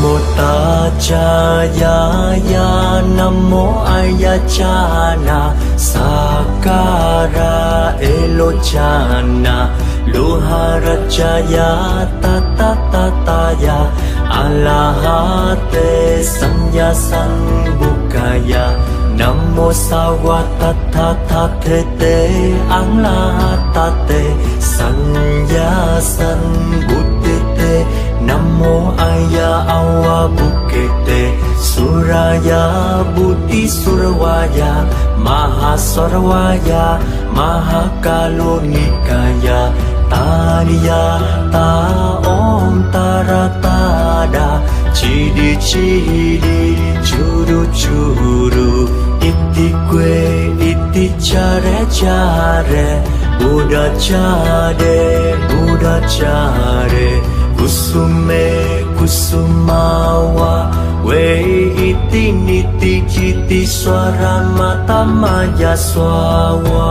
Namo Tajaya ya Namo Ayachana Sakara Elochana Loharajaya Tatataya Alahate Sanya Sambukaya Namo Sawatatate Anglatate Sanya Sambutite Namo Aya Awa Bukete Suraya Buddhi Surawaya Mahasarawaya Mahakalonikaya Tariya Ta Om Taratada Chidi Chidi Churu Churu Iti Kwe Iti Chare Chare Buddha Chare Buddha Chare Kusume Kusumawa We iti niti jiti swara mata maya swawa